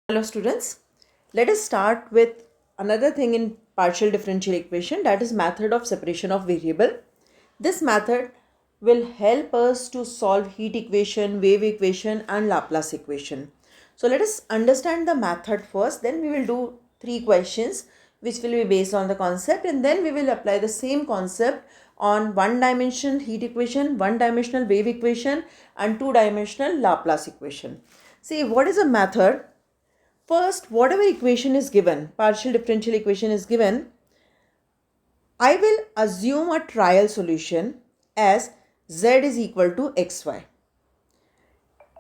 Hello students, let us start with another thing in partial differential equation, that is method of separation of variable. This method will help us to solve heat equation, wave equation and Laplace equation. So let us understand the method first, then we will do 3 questions which will be based on the concept, and then we will apply the same concept on one dimensional heat equation, one dimensional wave equation and two dimensional Laplace equation. See, what is a method? First, whatever equation is given, partial differential equation is given, I will assume a trial solution as z is equal to xy.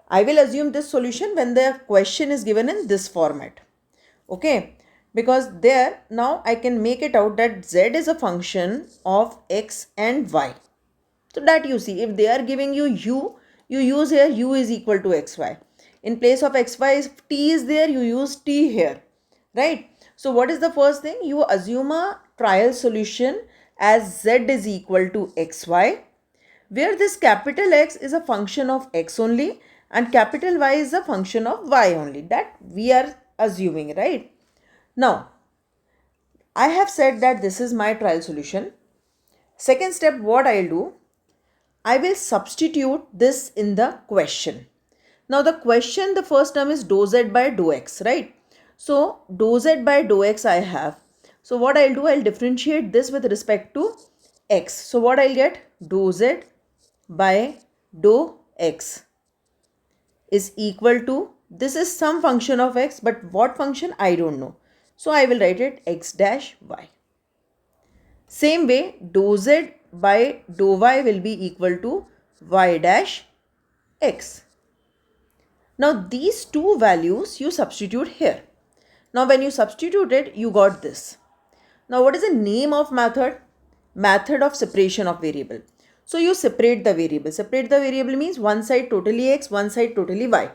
I will assume this solution when the question is given in this format. Okay, because there now I can make it out that z is a function of x and y. So that you see, if they are giving you u, you use here u is equal to xy. In place of xy, if t is there, you use t here, right? So what is the first thing? You assume a trial solution as z is equal to xy, where this capital X is a function of x only and capital Y is a function of y only. That we are assuming, right? Now, I have said that this is my trial solution. Second step, what I'll do? I will substitute this in the question. Now the question, the first term is dou z by dou x, right? So dou z by dou x I have. So what I'll do, I'll differentiate this with respect to x. So what I'll get? Dou z by dou x is equal to, this is some function of x, but what function I don't know. So I will write it x dash y. Same way, dou z by dou y will be equal to y dash x. Now these two values you substitute here. Now when you substitute it, you got this. Now what is the name of method? Method of separation of variable. So you separate the variable. Separate the variable means one side totally x, one side totally y,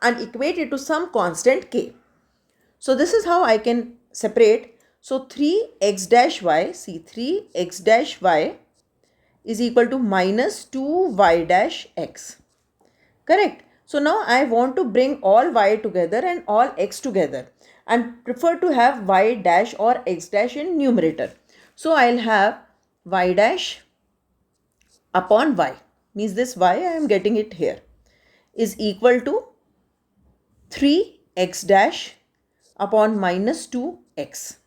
and equate it to some constant k. So this is how I can separate. So 3x dash y, see 3x dash y is equal to minus 2y dash x. Correct? So now I want to bring all y together and all x together and prefer to have y dash or x dash in numerator. So I'll have y dash upon y, means this y I am getting it here, is equal to 3x dash upon minus 2x.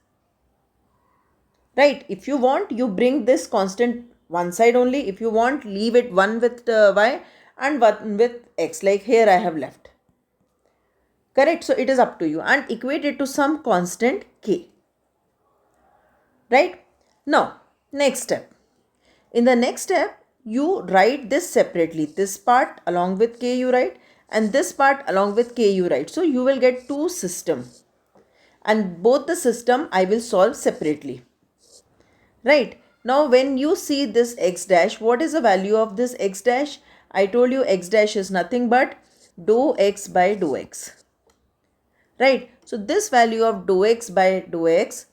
Right? If you want, you bring this constant one side only. If you want, leave it one with y and one with x, like here I have left. Correct? So it is up to you, and equate it to some constant k. Right? Now, next step. In the next step, you write this separately. This part along with k you write, and this part along with k you write. So you will get two systems, and both the system I will solve separately. Right? Now when you see this x dash, what is the value of this x dash? I told you x dash is nothing but dou x by dou x. Right? So this value of dou x by dou x,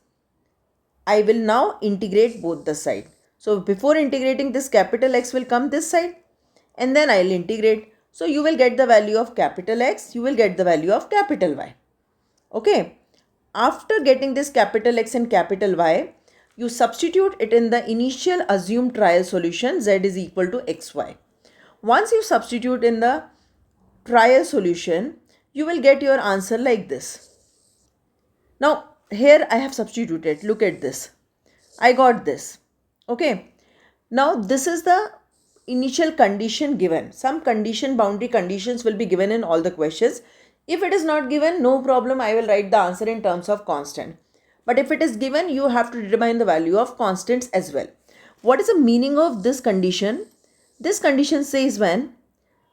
I will now integrate both the side. So before integrating, this capital X will come this side and then I will integrate. So you will get the value of capital X, you will get the value of capital Y. Okay. After getting this capital X and capital Y, you substitute it in the initial assumed trial solution z is equal to xy. Once you substitute in the trial solution, you will get your answer like this. Now here I have substituted, look at this. I got this. Okay. Now this is the initial condition given. Some condition, boundary conditions will be given in all the questions. If it is not given, no problem, I will write the answer in terms of constant. But if it is given, you have to determine the value of constants as well. What is the meaning of this condition? This condition says when,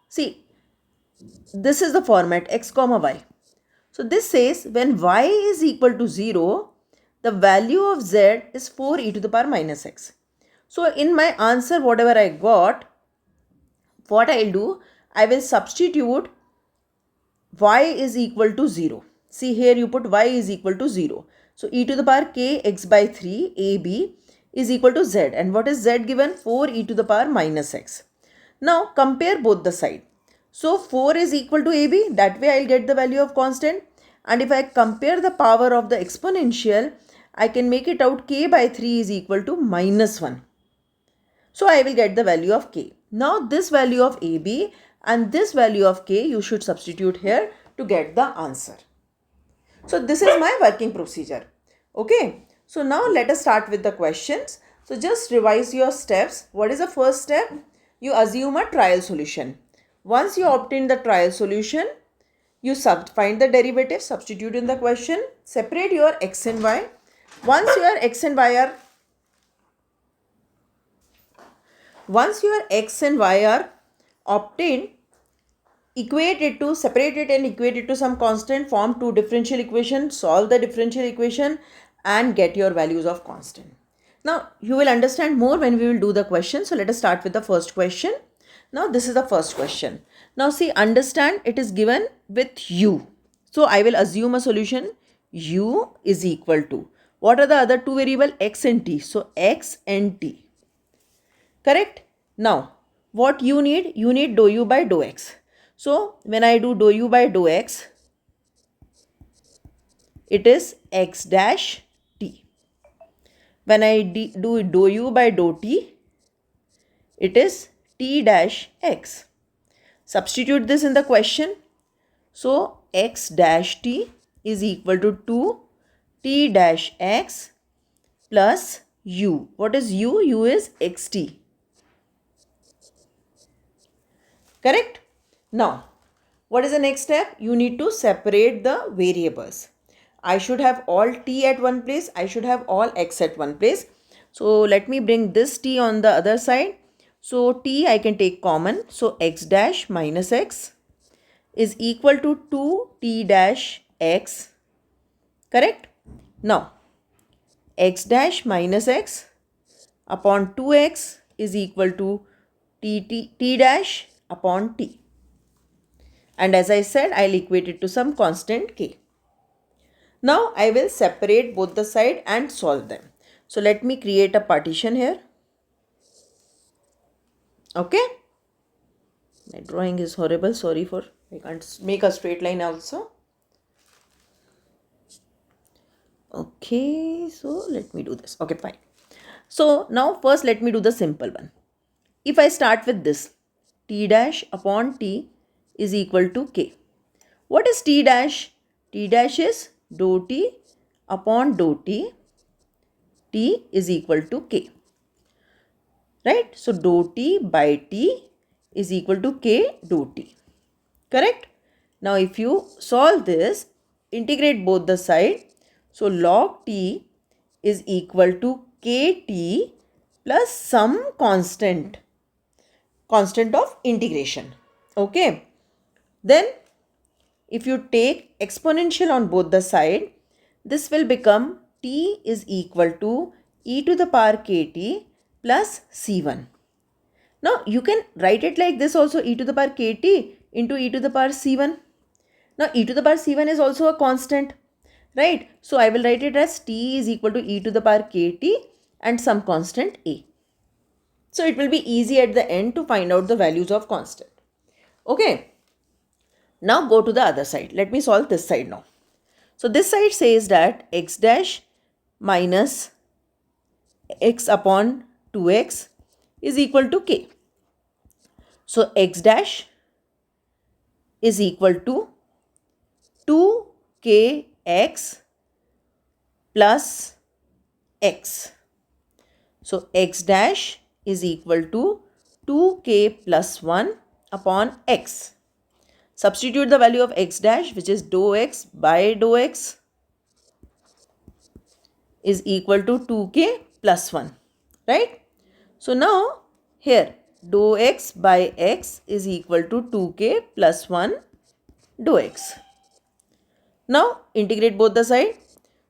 see, this is the format x comma y. So this says when y is equal to 0, the value of z is 4 e to the power minus x. So in my answer, whatever I got, what I will do, I will substitute y is equal to 0. See here you put y is equal to 0. So e to the power k x by 3 ab is equal to z. And what is z given? 4 e to the power minus x. Now compare both the side. So 4 is equal to ab. That way I will get the value of constant. and if I compare the power of the exponential, I can make it out k by 3 is equal to minus 1. So I will get the value of k. Now this value of AB and this value of k you should substitute here to get the answer. So this is my working procedure. Okay. So now let us start with the questions. So just revise your steps. What is the first step? You assume a trial solution. Once you obtain the trial solution, you find the derivative, substitute in the question, separate your x and y. Once your x and y are obtained, separate it and equate it to some constant, form two differential equations, solve the differential equation and get your values of constant. Now you will understand more when we will do the question. So let us start with the first question. Now this is the first question. Now see, understand it is given with u. So I will assume a solution u is equal to, what are the other two variables, x and t. So x and t. Correct? Now what you need? You need dou u by dou x. So when I do dou u by dou x, it is x dash t. When I do dou u by dou t, it is t dash x. Substitute this in the question. So x dash t is equal to 2 t dash x plus u. What is u? U is xt. Correct? Now, what is the next step? You need to separate the variables. I should have all t at one place. I should have all x at one place. So let me bring this t on the other side. So t I can take common. So x dash minus x is equal to 2t dash x. Correct? Now, x dash minus x upon 2x is equal to t dash upon t. And as I said, I'll equate it to some constant k. Now I will separate both the side and solve them. So let me create a partition here. Okay. My drawing is horrible. Sorry for, I can't make a straight line also. Okay. So let me do this. Okay, fine. So now first let me do the simple one. If I start with this, t dash upon t is equal to k. What is t dash? T dash is dou t upon dou t. T is equal to k. Right? So dou t by t is equal to k dou t. Correct? Now if you solve this, integrate both the side. So log t is equal to kt plus some constant of integration. Okay. Then if you take exponential on both the side, this will become t is equal to e to the power kt plus c1. Now you can write it like this also, e to the power kt into e to the power c1. Now e to the power c1 is also a constant, right? So I will write it as t is equal to e to the power kt and some constant a. So it will be easy at the end to find out the values of constant. Okay. Now go to the other side. Let me solve this side now. So this side says that x dash minus x upon 2x is equal to k. So x dash is equal to 2kx plus x. So x dash is equal to 2k plus 1 upon x. Substitute the value of x dash, which is dou x by dou x, is equal to 2k plus 1. Right? So now here dou x by x is equal to 2k plus 1 dou x. Now integrate both the side.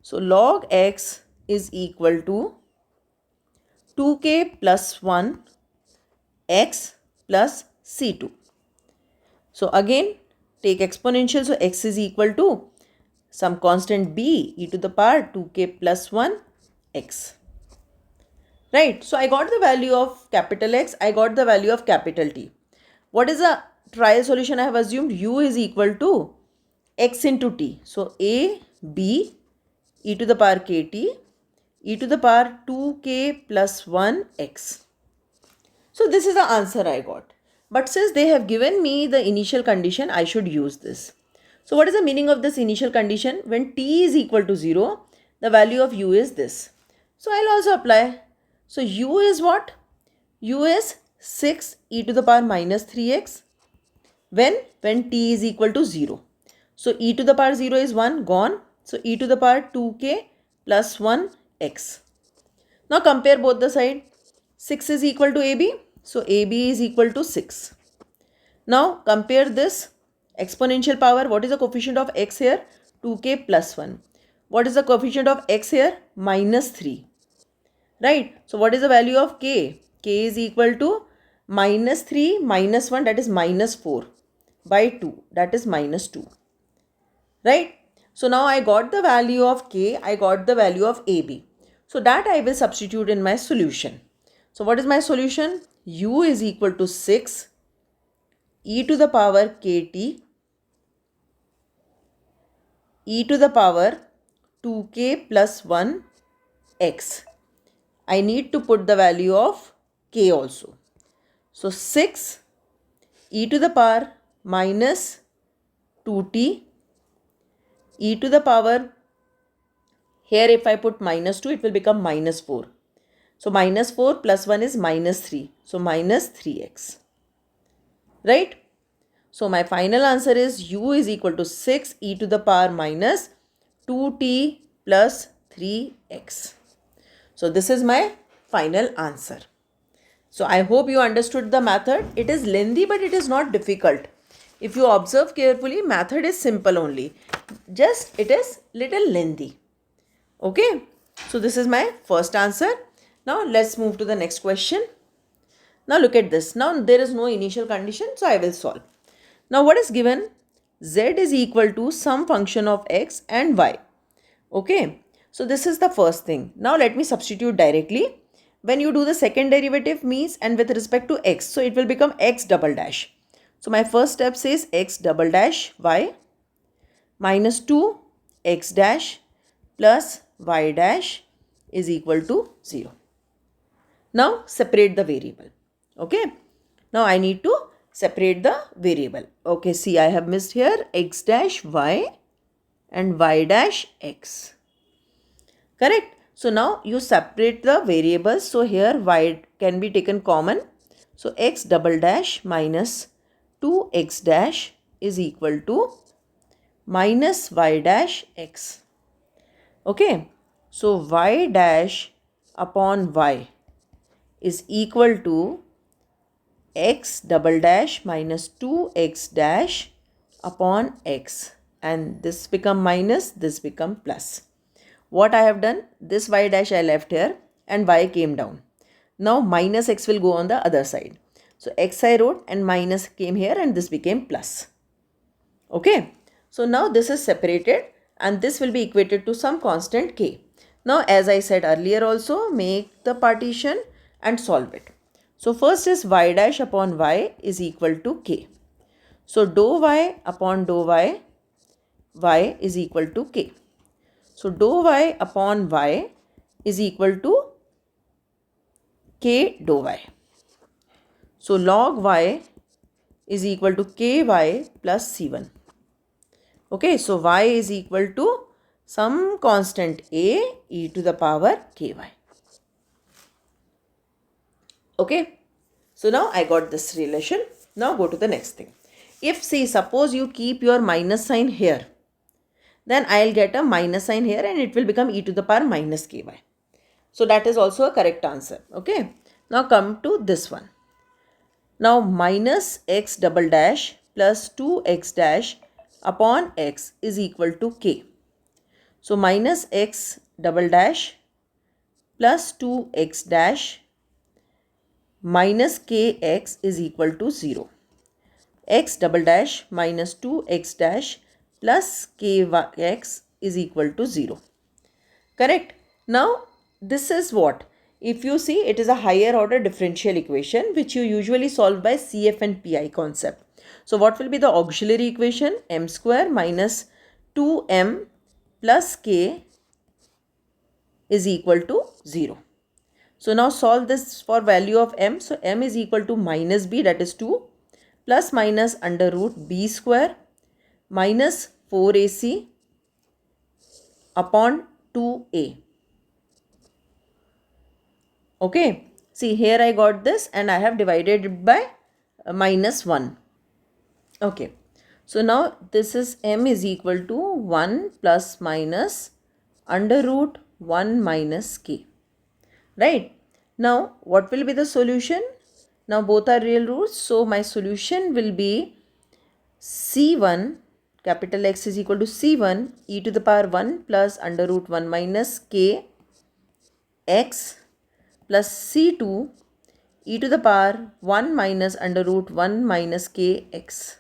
So log x is equal to 2k plus 1 x plus c2. So again take exponential. So x is equal to some constant b e to the power 2k plus 1 x. Right. So I got the value of capital X. I got the value of capital T. What is the trial solution I have assumed? U is equal to x into t. So a, b, e to the power kt, e to the power 2k plus 1 x. So this is the answer I got. But since they have given me the initial condition, I should use this. So what is the meaning of this initial condition? When t is equal to 0, the value of u is this. So I'll also apply. So u is what? U is 6 e to the power minus 3x. When t is equal to 0. So e to the power 0 is 1, gone. So e to the power 2k plus 1 x. Now compare both the side. 6 is equal to ab. So ab is equal to 6. Now compare this exponential power. What is the coefficient of x here? 2k plus 1. What is the coefficient of x here? Minus 3. Right. So what is the value of k? K is equal to minus 3 minus 1, that is minus 4 by 2, that is minus 2. Right. So now I got the value of k, I got the value of ab. So that I will substitute in my solution. So what is my solution? U is equal to 6 e to the power kt e to the power 2k plus 1 x. I need to put the value of k also. So 6 e to the power minus 2t e to the power, here if I put minus 2, it will become minus 4. So minus 4 plus 1 is minus 3. So minus 3x. Right? So my final answer is u is equal to 6 e to the power minus 2t plus 3x. So this is my final answer. So I hope you understood the method. It is lengthy but it is not difficult. If you observe carefully, method is simple only. Just it is little lengthy. Okay. So this is my first answer. Now let's move to the next question. Now look at this. Now there is no initial condition, so I will solve. Now what is given? Z is equal to some function of x and y. Okay. So this is the first thing. Now let me substitute directly. When you do the second derivative means and with respect to x, so it will become x double dash. So my first step says x double dash y minus 2 x dash plus y dash is equal to 0. Now separate the variable. Okay. Now I need to separate the variable. Okay, see I have missed here x dash y and y dash x. Correct. So now you separate the variables. So here y can be taken common. So x double dash minus 2x dash is equal to minus y dash x. Okay. So y dash upon y is equal to x double dash minus 2x dash upon x. And this become minus, this become plus. What I have done, this y dash I left here and y came down. Now minus x will go on the other side. So x I wrote and minus came here and this became plus. Okay. So now this is separated and this will be equated to some constant k. Now as I said earlier also, make the partition and solve it. So first is y dash upon y is equal to k. So dou y upon dou y, y is equal to k. So dou y upon y is equal to k dou y. So log y is equal to ky plus c1. Okay, so y is equal to some constant a e to the power ky. Okay, so now I got this relation. Now go to the next thing. If say suppose you keep your minus sign here, then I'll get a minus sign here and it will become e to the power minus ky. So that is also a correct answer. Okay. Now come to this one. Now minus x double dash plus 2x dash upon x is equal to k. So minus x double dash plus 2x dash minus kx is equal to 0. X double dash minus 2x dash plus kx is equal to 0. Correct. Now this is what? If you see, it is a higher order differential equation which you usually solve by CF and PI concept. So what will be the auxiliary equation? M square minus 2m plus k is equal to 0. So now solve this for value of m. So m is equal to minus b, that is 2, plus minus under root b square minus 4ac upon 2a. Okay, see here I got this and I have divided it by minus 1. Okay, so now this is m is equal to 1 plus minus under root 1 minus k. Right? Now what will be the solution? Now both are real roots, so my solution will be c1, capital X is equal to c1 e to the power 1 plus under root 1 minus k x plus c2 e to the power 1 minus under root 1 minus k x.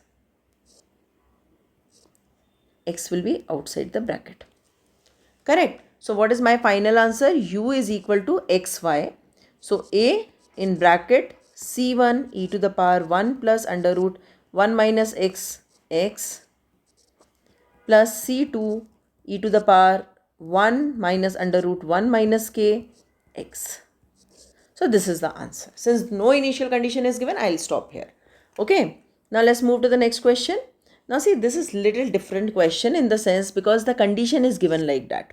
X will be outside the bracket. Correct. So what is my final answer? U is equal to xy. So A in bracket c1 e to the power 1 plus under root 1 minus x x plus c2 e to the power 1 minus under root 1 minus k x. So this is the answer. Since no initial condition is given, I'll stop here. Okay. Now let's move to the next question. Now see, this is little different question in the sense because the condition is given like that.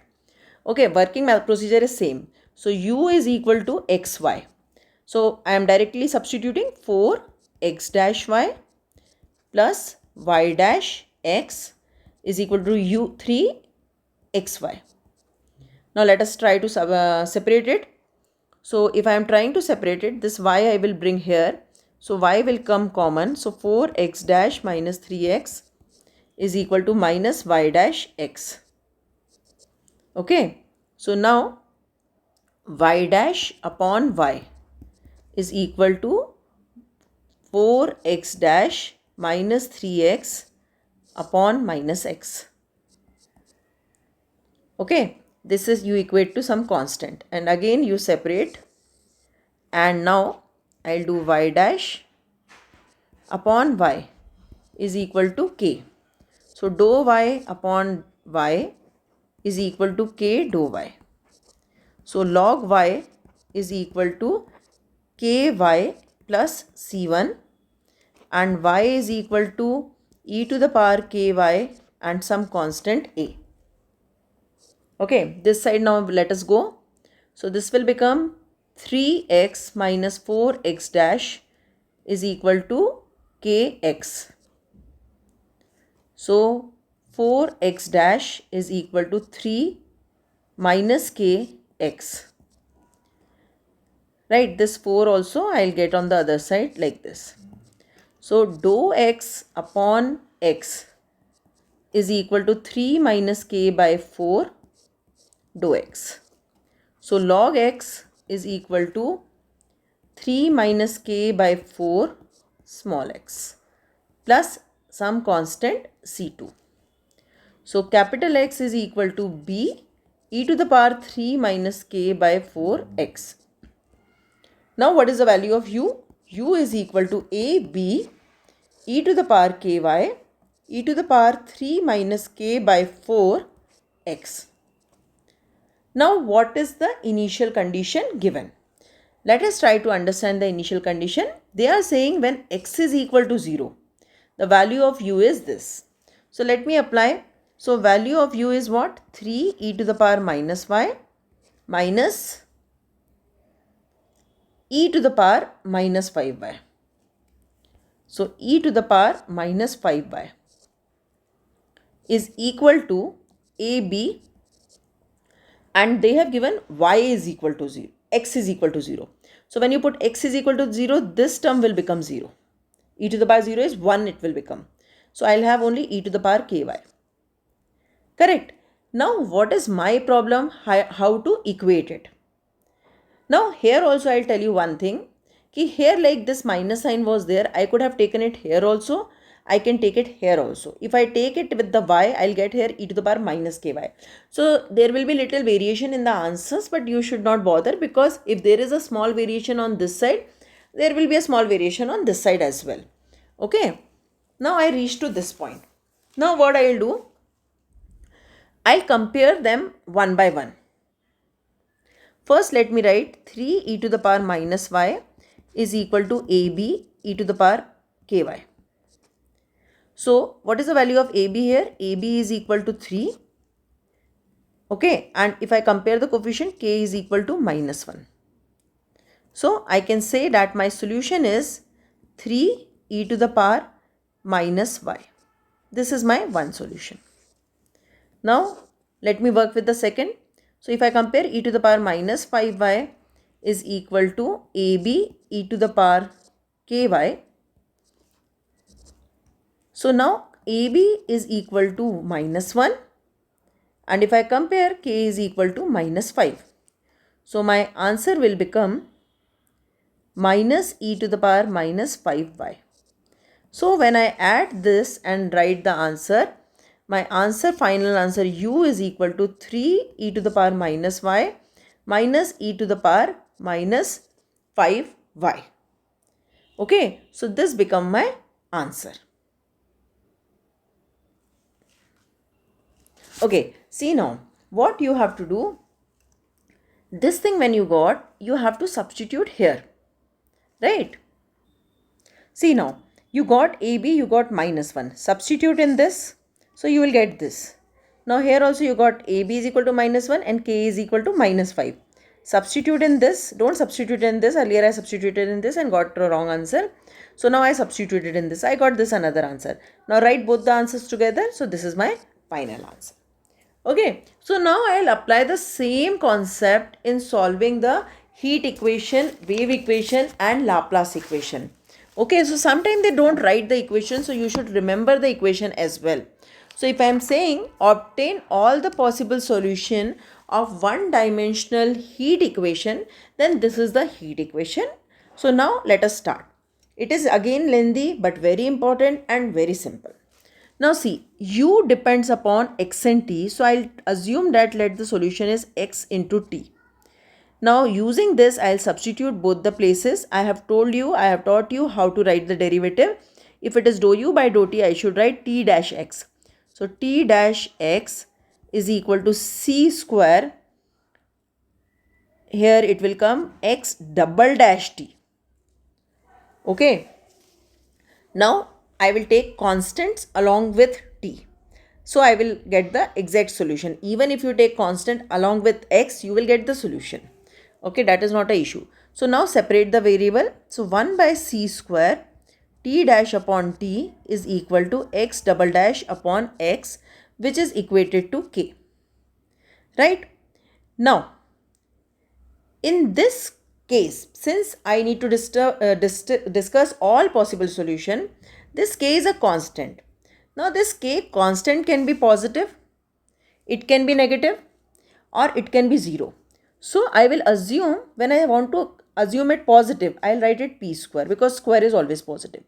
Okay, working math procedure is same. So u is equal to xy. So I am directly substituting 4x dash y plus y dash x is equal to u 3xy. Now let us try to separate it. So if I am trying to separate it, this y I will bring here. So y will come common. So 4x dash minus 3x is equal to minus y dash x. Okay. So now y dash upon y is equal to 4x dash minus 3x upon minus x. Okay. This is you equate to some constant and again you separate, and now I'll do y dash upon y is equal to k. So dou y upon y is equal to k dou y. So log y is equal to ky plus c1 and y is equal to e to the power ky and some constant a. Okay, this side now let us go. So this will become 3x minus 4x dash is equal to kx. So 4x dash is equal to 3 minus kx. Right, this 4 also I'll get on the other side like this. So dou x upon x is equal to 3 minus k by 4 dou x. So log x is equal to 3 minus k by 4 small x plus some constant c2. So capital X is equal to b e to the power 3 minus k by 4x. Now what is the value of u? U is equal to ab e to the power ky e to the power 3 minus k by 4x. Now what is the initial condition given? Let us try to understand the initial condition. They are saying when x is equal to 0, the value of u is this. So let me apply. So value of u is what? 3 e to the power minus y minus e to the power minus 5y. So e to the power minus 5y is equal to ab, and they have given y is equal to 0, x is equal to 0. So when you put x is equal to 0, this term will become 0. E to the power 0 is 1, it will become. So I'll have only e to the power ky. Correct. Now what is my problem? How to equate it? Now here also I'll tell you one thing. Here like this minus sign was there, I could have taken it here also. I can take it here also. If I take it with the y, I'll get here e to the power minus ky. So there will be little variation in the answers, but you should not bother, because if there is a small variation on this side, there will be a small variation on this side as well. Okay. Now I reach to this point. Now what I'll do, I'll compare them one by one. First, let me write 3 e to the power minus y is equal to ab e to the power ky. So, what is the value of ab here? Ab is equal to 3. Okay, and if I compare the coefficient, k is equal to minus 1. So, I can say that my solution is 3 e to the power minus y. This is my one solution. Now, let me work with the second. So, if I compare e to the power minus 5y is equal to ab e to the power ky. So, now ab is equal to minus 1, and if I compare, k is equal to minus 5. So, my answer will become minus e to the power minus 5y. So, when I add this and write the answer, my answer, final answer u is equal to 3 e to the power minus y minus e to the power minus 5y. Okay, so this become my answer. Okay, see now what you have to do. This thing when you got, you have to substitute here, right? See now, you got AB, you got minus 1. Substitute in this, so you will get this. Now here also you got AB is equal to minus 1 and K is equal to minus 5. Substitute in this, don't substitute in this. Earlier I substituted in this and got a wrong answer. So now I substituted in this. I got this another answer. Now write both the answers together. So this is my final answer. Okay, so now I'll apply the same concept in solving the heat equation, wave equation and Laplace equation. Okay, so sometimes they don't write the equation, so you should remember the equation as well. So if I am saying obtain all the possible solution of one-dimensional heat equation, then this is the heat equation. So now let us start. It is again lengthy but very important and very simple. Now see, u depends upon x and t, so I'll assume that let the solution is x into t. Now using this, I'll substitute both the places. I have taught you how to write the derivative. If it is dou u by dou t, I should write t dash x. So t dash x is equal to c square. Here it will come x double dash t. Okay. Now I will take constants along with t. So I will get the exact solution. Even if you take constant along with x, you will get the solution. Okay, that is not an issue. So now separate the variable. So 1 by c square t dash upon t is equal to x double dash upon x, which is equated to k. Right? Now, in this case, since I need to discuss all possible solution, this k is a constant. Now this k constant can be positive, it can be negative, or it can be 0. So I will assume, when I want to assume it positive, I will write it p square because square is always positive.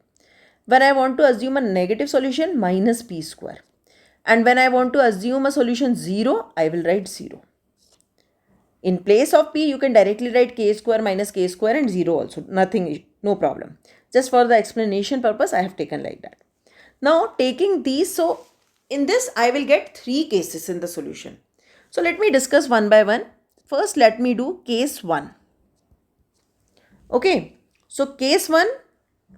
When I want to assume a negative solution, minus p square. And when I want to assume a solution 0, I will write 0. In place of p, you can directly write k square minus k square and 0 also. Nothing, no problem. Just for the explanation purpose, I have taken like that. Now taking these, so in this I will get 3 cases in the solution. So let me discuss one by one. First, let me do case 1. Okay, so case 1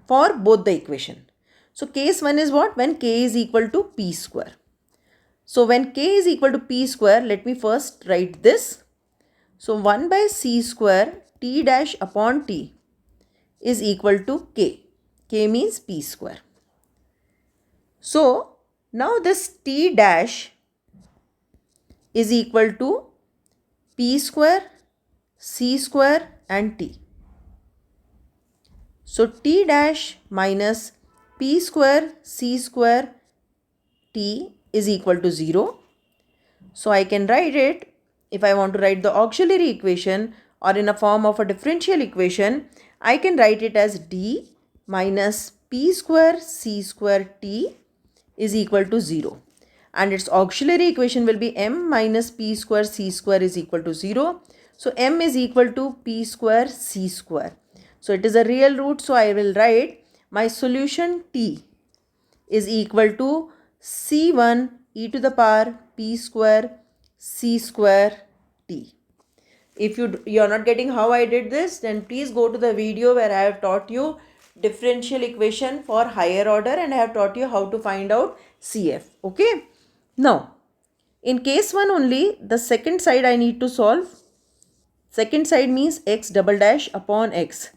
for both the equation. So case 1 is what? When k is equal to p square. So when k is equal to p square, let me first write this. So 1 by c square t dash upon t is equal to k. K means p square. So now this t dash is equal to p square, c square and t. So t dash minus p square, c square, t is equal to 0. So I can write it, if I want to write the auxiliary equation or in a form of a differential equation, I can write it as d minus p square, c square, t is equal to 0. And its auxiliary equation will be m minus p square c square is equal to 0. So m is equal to p square c square. So it is a real root, so I will write my solution t is equal to C1 e to the power p square c square t. If you're not getting how I did this, then please go to the video where I have taught you differential equation for higher order and I have taught you how to find out CF. Okay. Now, in case 1 only, the second side I need to solve. Second side means x double dash upon x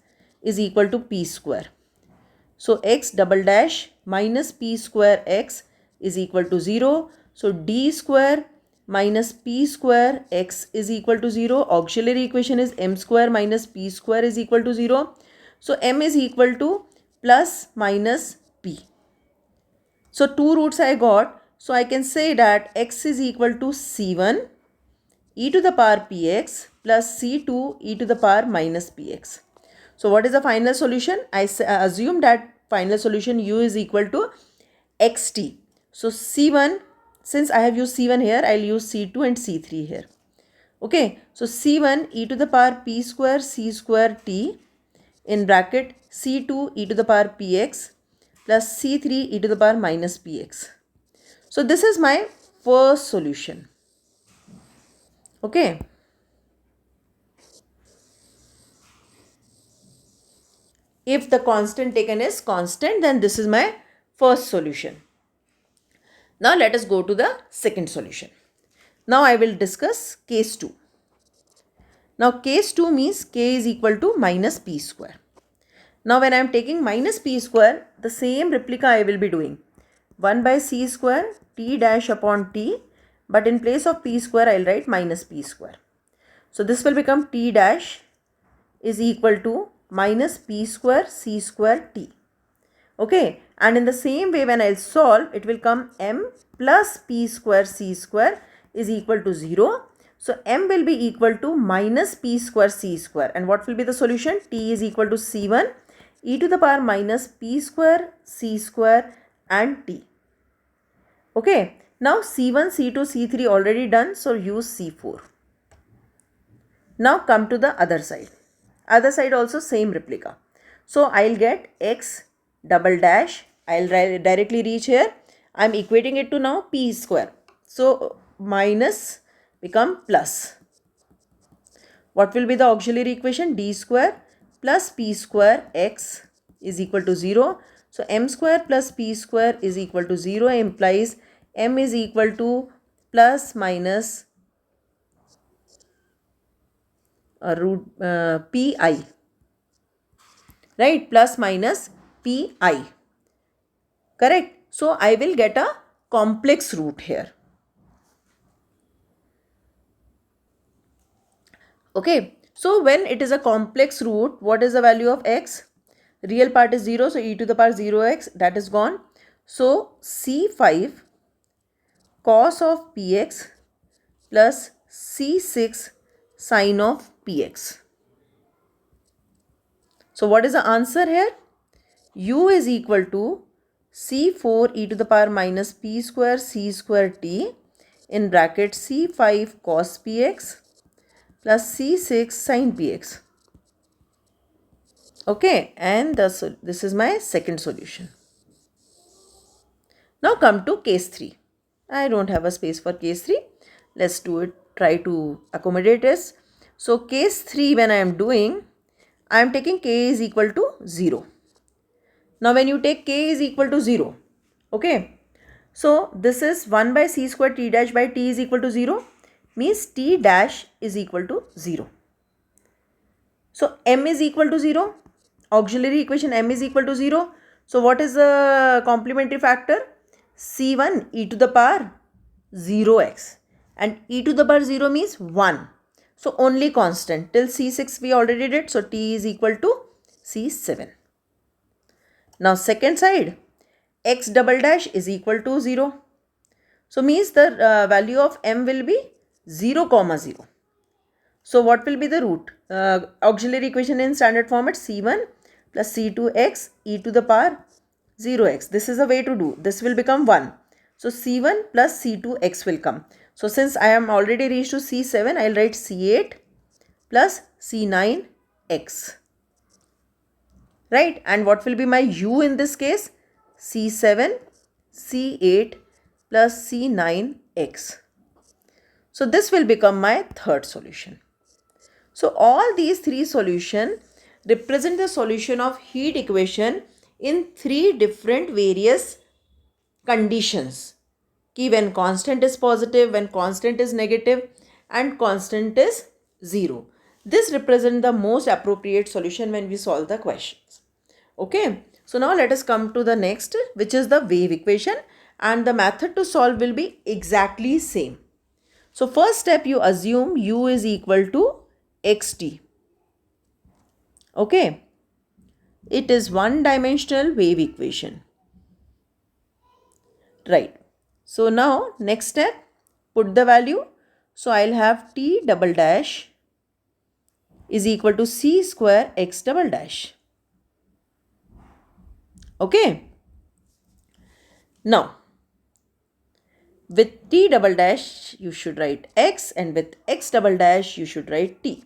is equal to p square. So x double dash minus p square x is equal to 0. So d square minus p square x is equal to 0. Auxiliary equation is m square minus p square is equal to 0. So m is equal to plus minus p. So two roots I got. So I can say that x is equal to c1 e to the power px plus c2 e to the power minus px. So what is the final solution? I assume that final solution u is equal to xt. So c1, since I have used c1 here, I'll use c2 and c3 here. Okay, so c1 e to the power p square c square t in bracket c2 e to the power px plus c3 e to the power minus px. So this is my first solution. Okay. If the constant taken is constant, then this is my first solution. Now let us go to the second solution. Now I will discuss case 2. Now case 2 means k is equal to minus p square. Now when I am taking minus p square, the same replica I will be doing. 1 by c square t dash upon t, but in place of p square I will write minus p square. So this will become t dash is equal to minus p square c square t. Okay, and in the same way when I'll solve, it will come m plus p square c square is equal to 0. So m will be equal to minus p square c square. And what will be the solution? T is equal to c1 e to the power minus p square c square and t. Okay, now c1, c2, c3 already done, so use c4. Now come to the other side. Other side also same replica. So I'll get x double dash. I'll directly reach here. I'm equating it to now p square. So minus become plus. What will be the auxiliary equation? D square plus p square x is equal to 0. So m square plus p square is equal to 0 implies m is equal to plus minus root pi, right? Plus minus pi, correct? So I will get a complex root here. Okay, so when it is a complex root, what is the value of x? Real part is 0, so e to the power 0x, that is gone. So c5 cos of px plus c6 sin of px. So what is the answer here? U is equal to c4 e to the power minus p square c square t in bracket c5 cos px plus c6 sin px. Okay, and this is my second solution. Now come to case 3. I don't have a space for case 3. Let's do it, try to accommodate this. So case 3 when I am doing, I am taking k is equal to 0. Now when you take k is equal to 0, okay, so this is 1 by c square t dash by t is equal to 0, means t dash is equal to 0. So m is equal to 0, auxiliary equation m is equal to 0. So what is the complementary factor? c1 e to the power 0x, and e to the power 0 means 1. So only constant. Till c6 we already did, so t is equal to c7. Now second side, x double dash is equal to 0. So means the value of m will be 0 comma 0. So what will be the root? Auxiliary equation in standard format, c1 plus c2x e to the power 0x. This is a way to do. This will become 1. So c1 plus c2x will come. So since I am already reached to c7, I will write c8 plus c9x. Right? And what will be my u in this case? c7 C8 plus C9x. So this will become my third solution. So all these three solutions represent the solution of heat equation in three different various conditions. Ki when constant is positive, when constant is negative, and constant is 0. This represents the most appropriate solution when we solve the questions. Okay. So now let us come to the next, which is the wave equation, and the method to solve will be exactly same. So first step, you assume u is equal to xt. Okay. It is one dimensional wave equation. Right. So now next step, put the value. So I'll have t double dash is equal to c square x double dash. Okay. Now with t double dash you should write x, and with x double dash you should write t.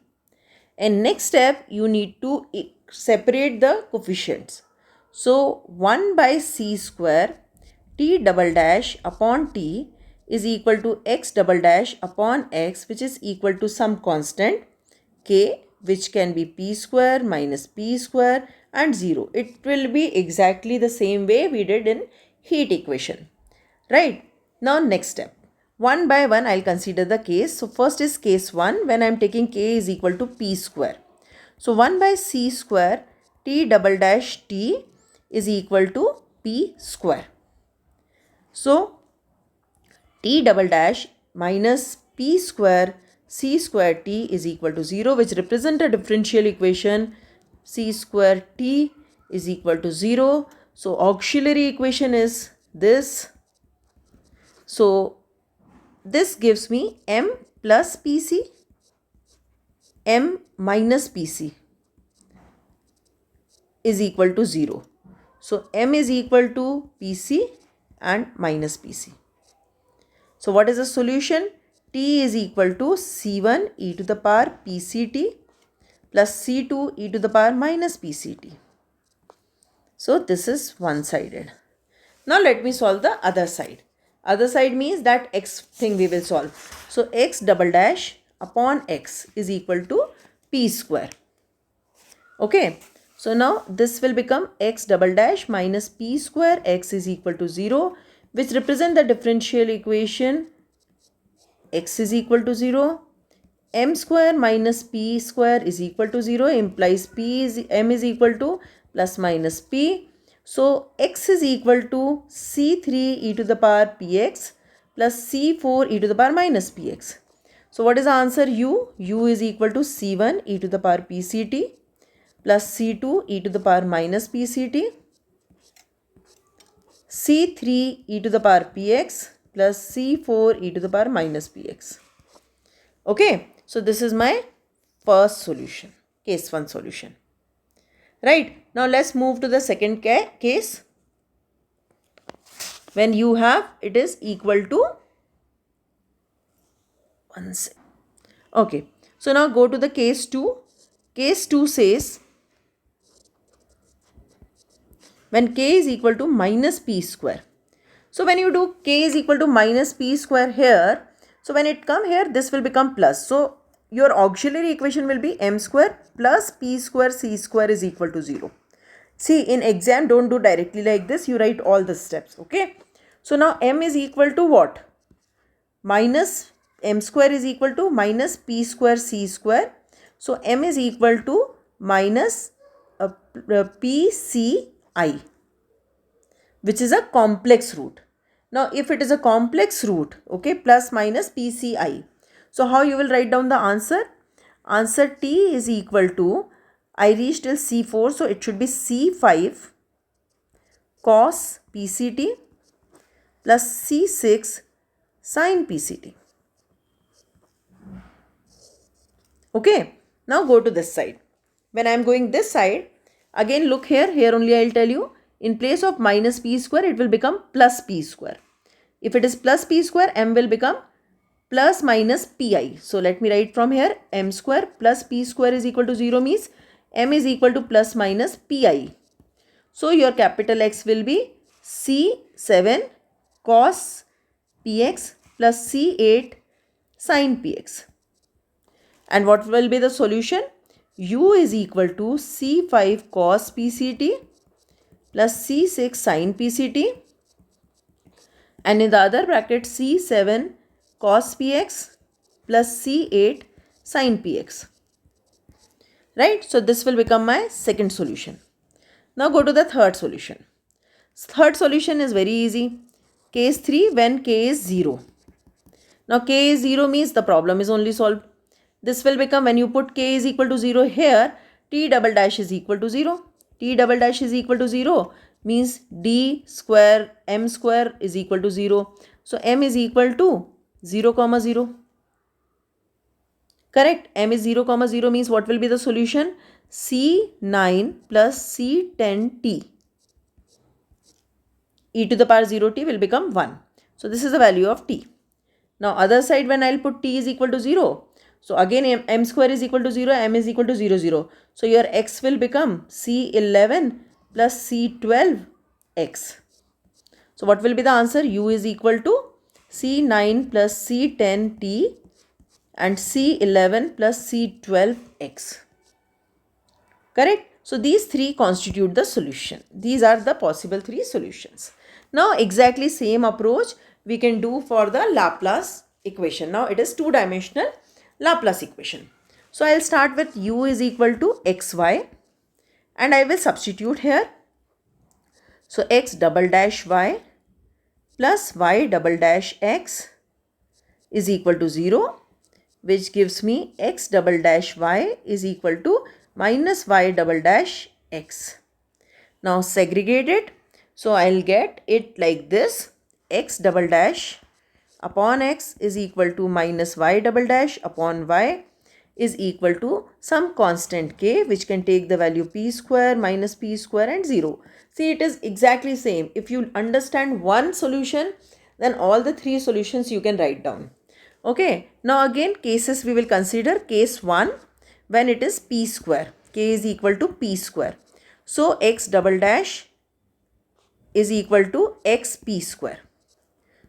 And next step, you need to separate the coefficients. So 1 by c square t double dash upon t is equal to x double dash upon x, which is equal to some constant k, which can be p square minus p square and 0. It will be exactly the same way we did in heat equation. Right. Now next step. One by one I'll consider the case. So first is case 1, when I'm taking k is equal to p square. So 1 by c square t double dash t is equal to p square. So t double dash minus p square c square t is equal to 0, which represent a differential equation. C square t is equal to 0. So auxiliary equation is this. So this gives me m plus pc, m minus pc is equal to 0. So m is equal to pc and minus pc. So what is the solution? T is equal to c1 e to the power pct plus c2 e to the power minus pct. So this is one-sided. Now let me solve the other side. Other side means that x thing we will solve. So x double dash upon x is equal to p square. Okay. So now this will become x double dash minus p square x is equal to 0, which represent the differential equation x is equal to 0. M square minus p square is equal to 0 implies m is equal to plus minus p. So x is equal to c3 e to the power px plus c4 e to the power minus px. So what is the answer? U is equal to c1 e to the power pct plus c2 e to the power minus pct, c3 e to the power px plus c4 e to the power minus px. Okay, so this is my first solution, case 1 solution. Right, now let's move to the second case. When you have, it is equal to 1. Okay, so now go to the case 2. Case 2 says when k is equal to minus p square. So when you do k is equal to minus p square here, so when it come here, this will become plus. So your auxiliary equation will be m square plus p square c square is equal to 0. See, in exam, don't do directly like this. You write all the steps. Okay. So now m is equal to what? Minus m square is equal to minus p square c square. So m is equal to minus pci, which is a complex root. Now if it is a complex root, okay, plus minus pci. So how you will write down the answer? Answer t is equal to, I reached till c4, so it should be c5 cos pct plus c6 sin pct. Okay, now go to this side. When I am going this side, again look here, here only I will tell you, in place of minus p square, it will become plus p square. If it is plus p square, m will become plus minus pi. So let me write from here, m square plus p square is equal to 0 means m is equal to plus minus pi. So your capital X will be C7 cos px plus c8 sin px. And what will be the solution? U is equal to c5 cos pct plus c6 sin pct, and in the other bracket c7 cos px plus c8 sin px. Right? So this will become my second solution. Now go to the third solution. Third solution is very easy. Case 3 when k is 0. Now k is 0 means the problem is only solved. This will become, when you put k is equal to 0 here, t double dash is equal to 0. T double dash is equal to 0 means d square m square is equal to 0. So m is equal to 0 comma 0. Correct? M is 0 comma 0 means what will be the solution? C9 plus C10t. E to the power 0t will become 1. So this is the value of t. Now other side, when I'll put t is equal to 0. So again m square is equal to 0, m is equal to 0, 0. So your x will become C11 plus C12x. So what will be the answer? U is equal to C9 plus C10t and C11 plus C12x. Correct? So these three constitute the solution. These are the possible three solutions. Now exactly same approach we can do for the Laplace equation. Now it is two-dimensional Laplace equation. So I'll start with u is equal to xy and I will substitute here. So x double dash y plus y double dash x is equal to 0, which gives me x double dash y is equal to minus y double dash x. Now segregate it. So I'll get it like this. X double dash upon x is equal to minus y double dash upon y is equal to some constant k, which can take the value p square minus p square and 0. See, it is exactly same. If you understand one solution, then all the three solutions you can write down. Okay. Now again cases we will consider. Case 1 when it is p square. K is equal to p square. So x double dash is equal to xp square.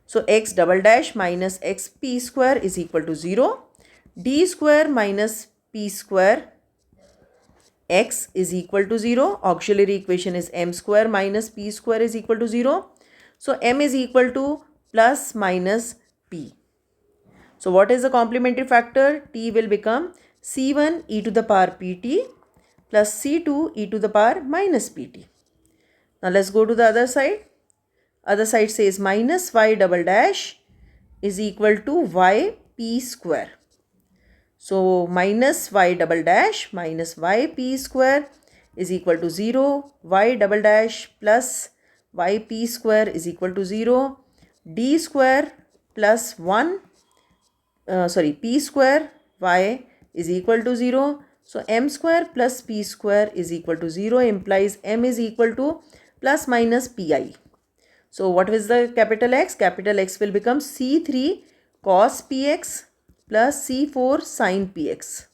So x double dash minus xp square is equal to 0. D square minus p square x is equal to 0. Auxiliary equation is m square minus p square is equal to 0. So m is equal to plus minus p. So what is the complementary factor? T will become c1 e to the power pt plus c2 e to the power minus pt. Now let's go to the other side. Other side says minus y double dash is equal to yp square. So minus y double dash minus yp square is equal to 0. Y double dash plus yp square is equal to 0. D square plus p square y is equal to 0. So m square plus p square is equal to 0 implies m is equal to plus minus pi. So what is the capital X? Capital X will become C3 cos px plus C4 sin px.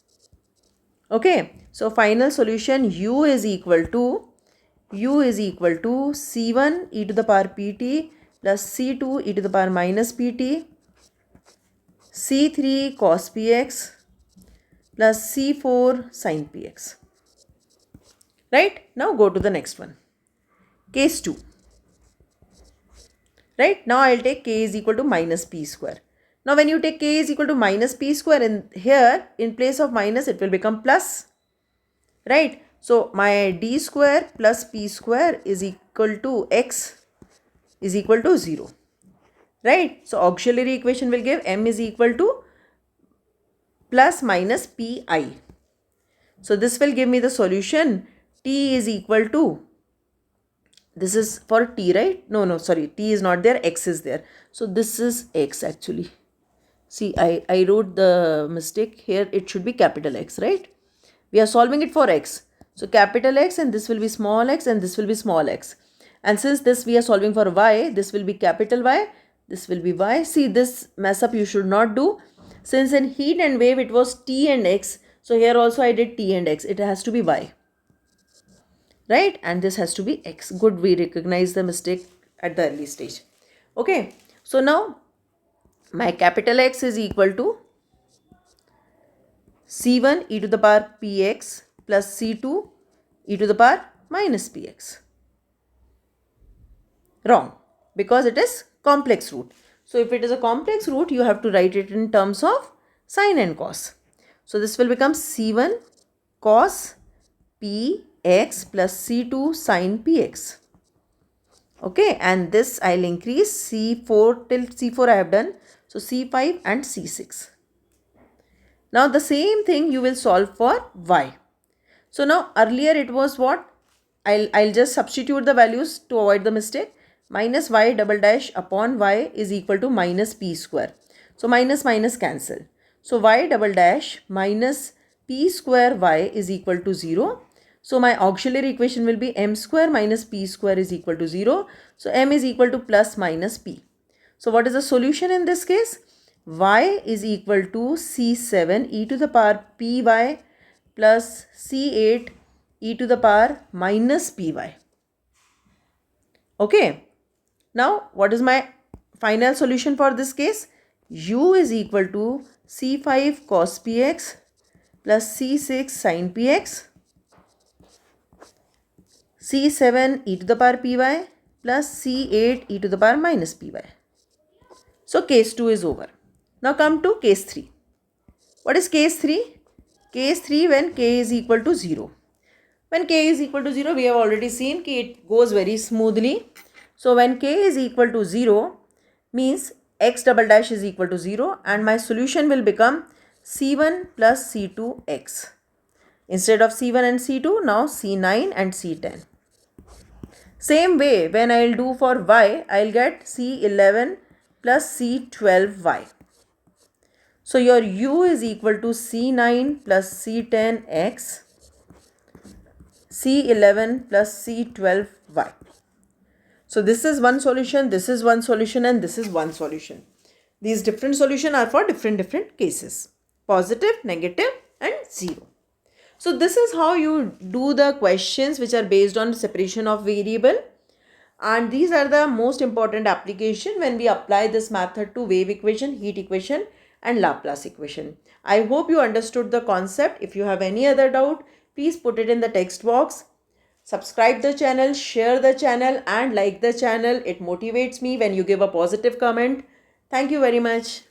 Okay. So final solution u is equal to C1 e to the power pt plus C2 e to the power minus pt, C3 cos px plus C4 sin px. Right? Now go to the next one. Case 2. Right? Now I'll take k is equal to minus p square. Now when you take k is equal to minus p square, in here in place of minus it will become plus. Right? So my d square plus p square is equal to x is equal to 0. Right? So auxiliary equation will give m is equal to plus minus pi. So this will give me the solution. T is equal to, this is for t, right? No, sorry, t is not there, x is there. So this is x actually. See, I wrote the mistake here. It should be capital X, right? We are solving it for x. So capital X and this will be small x and this will be small x. And since this we are solving for y, this will be capital Y, this will be y. See, this mess up you should not do. Since in heat and wave it was t and x, so here also I did t and x. It has to be y. Right? And this has to be x. Good, we recognize the mistake at the early stage. Okay, so now my capital X is equal to C1 e to the power px plus C2 e to the power minus px. Wrong, because it is complex root. So if it is a complex root, you have to write it in terms of sine and cos. So this will become C1 cos px plus C2 sine px. Okay, and this I'll increase C4 till C4 I have done. So C5 and C6. Now the same thing you will solve for y. So now earlier it was what? I'll just substitute the values to avoid the mistake. Minus y double dash upon y is equal to minus p square. So minus minus cancel. So y double dash minus p square y is equal to 0. So my auxiliary equation will be m square minus p square is equal to 0. So m is equal to plus minus p. So what is the solution in this case? Y is equal to C7 e to the power py plus C8 e to the power minus py. Okay. Now what is my final solution for this case? U is equal to C5 cos px plus C6 sin px, C7 e to the power py plus C8 e to the power minus py. So case 2 is over. Now come to case 3. What is case 3? Case 3 when k is equal to 0. When k is equal to 0, we have already seen that it goes very smoothly. So when k is equal to 0 means x double dash is equal to 0 and my solution will become C1 plus C2x. Instead of C1 and C2, now C9 and C10. Same way, when I will do for y, I will get C11 plus C12y. So your u is equal to C9 plus C10x, C11 plus C12y. So this is one solution, this is one solution and this is one solution. These different solutions are for different cases. Positive, negative and 0. So this is how you do the questions which are based on separation of variable. And these are the most important application when we apply this method to wave equation, heat equation and Laplace equation. I hope you understood the concept. If you have any other doubt, please put it in the text box. Subscribe the channel, share the channel and like the channel. It motivates me when you give a positive comment. Thank you very much.